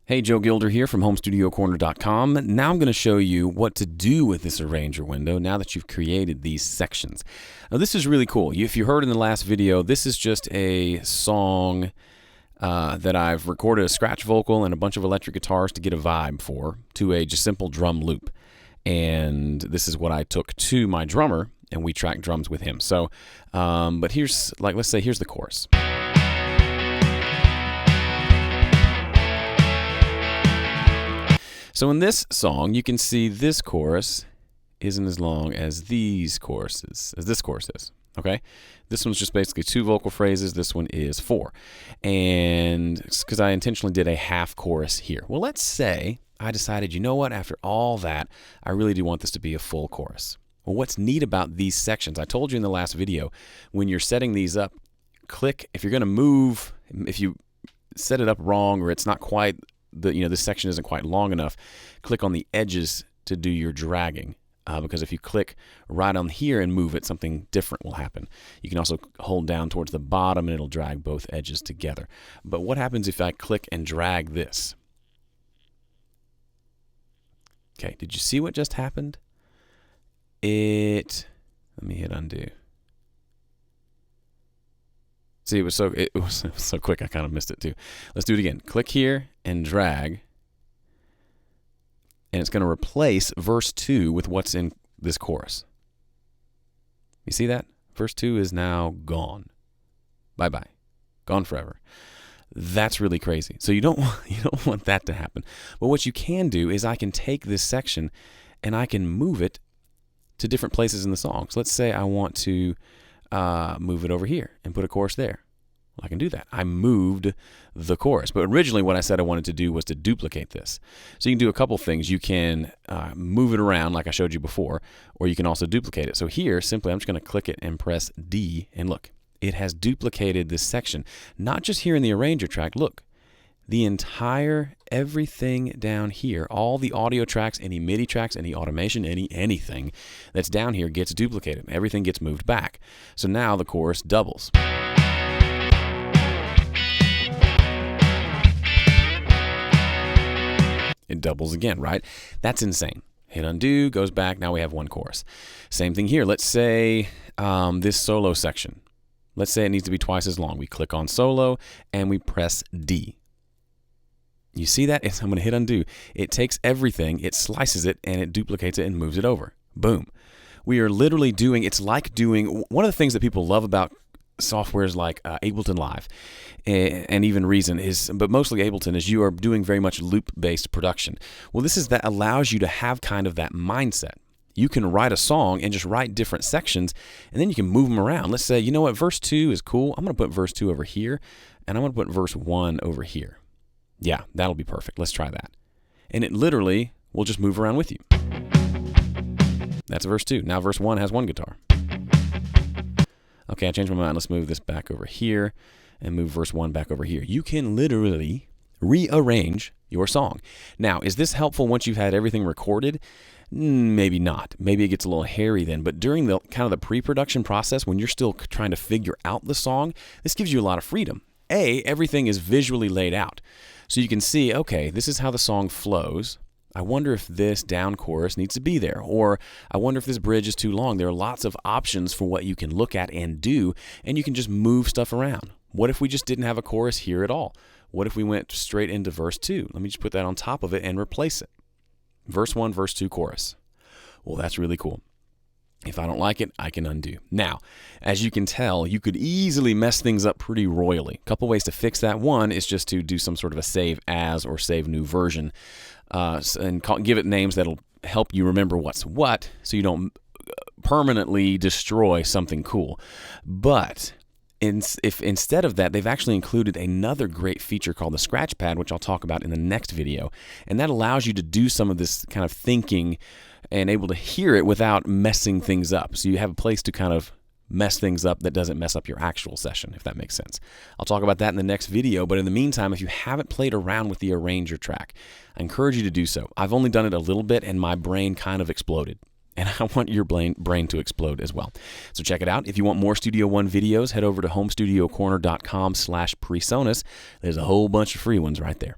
Hey, Joe Gilder here from HomeStudioCorner.com. Now I'm going to show you what to do with this arranger window now that you've created these sections. Now this is really cool. If you heard in the last video, this is just a song that I've recorded a scratch vocal and a bunch of electric guitars to get a vibe for to a just simple drum loop. And this is what I took to my drummer and we tracked drums with him. So, but here's, like, let's say here's the chorus. So in this song, you can see this chorus isn't as long as these choruses, as this chorus is, okay? This one's just basically 2 vocal phrases. This one is 4. And because I intentionally did a half chorus here. Well, let's say I decided, you know what, after all that, I really do want this to be a full chorus. Well, what's neat about these sections, I told you in the last video, when you're setting these up, click, if you're going to move, if you set it up wrong or it's not quite, this section isn't quite long enough, click on the edges to do your dragging. Because if you click right on here and move it, something different will happen. You can also hold down towards the bottom and it'll drag both edges together. But what happens if I click and drag this? Okay, did you see what just happened? Let me hit undo. See, it was so quick, I kind of missed it too. Let's do it again. Click here and drag. And it's going to replace verse 2 with what's in this chorus. You see that? Verse 2 is now gone. Bye-bye. Gone forever. That's really crazy. So you don't want that to happen. But what you can do is I can take this section and I can move it to different places in the song. So let's say I want to move it over here and put a chorus there. Well, I can do that. I moved the chorus. But originally what I said I wanted to do was to duplicate this. So you can do a couple things. You can move it around like I showed you before, or you can also duplicate it. So here, simply, I'm just going to click it and press D, and look, it has duplicated this section. Not just here in the arranger track. Look, the entire, everything down here, all the audio tracks, any MIDI tracks, any automation, anything that's down here gets duplicated. Everything gets moved back. So now the chorus doubles. It doubles again, right? That's insane. Hit undo, goes back, now we have one chorus. Same thing here. Let's say this solo section. Let's say it needs to be twice as long. We click on solo and we press D. You see that? I'm going to hit undo. It takes everything, it slices it, and it duplicates it and moves it over. Boom. We are literally doing, it's like doing, one of the things that people love about softwares like Ableton Live and even Reason is, but mostly Ableton, is you are doing very much loop-based production. Well, that allows you to have kind of that mindset. You can write a song and just write different sections, and then you can move them around. Let's say, you know what, verse 2 is cool. I'm going to put verse 2 over here, and I'm going to put verse 1 over here. Yeah, that'll be perfect. Let's try that. And it literally will just move around with you. That's verse 2. Now verse 1 has one guitar. Okay, I changed my mind. Let's move this back over here and move verse 1 back over here. You can literally rearrange your song. Now, is this helpful once you've had everything recorded? Maybe not. Maybe it gets a little hairy then. But during the kind of the pre-production process, when you're still trying to figure out the song, this gives you a lot of freedom. Everything is visually laid out. So you can see, okay, this is how the song flows. I wonder if this down chorus needs to be there, or I wonder if this bridge is too long. There are lots of options for what you can look at and do, and you can just move stuff around. What if we just didn't have a chorus here at all? What if we went straight into verse 2? Let me just put that on top of it and replace it. Verse 1, verse 2, chorus. Well, that's really cool. If I don't like it, I can undo. Now, as you can tell, you could easily mess things up pretty royally. A couple ways to fix that. One is just to do some sort of a save as or save new version and give it names that'll help you remember what's what so you don't permanently destroy something cool. But if instead of that, they've actually included another great feature called the Scratch Pad, which I'll talk about in the next video. And that allows you to do some of this kind of thinking and able to hear it without messing things up. So you have a place to kind of mess things up that doesn't mess up your actual session, if that makes sense. I'll talk about that in the next video, but in the meantime, if you haven't played around with the arranger track, I encourage you to do so. I've only done it a little bit and my brain kind of exploded. And I want your brain to explode as well. So check it out. If you want more Studio One videos, head over to homestudiocorner.com/PreSonus. There's a whole bunch of free ones right there.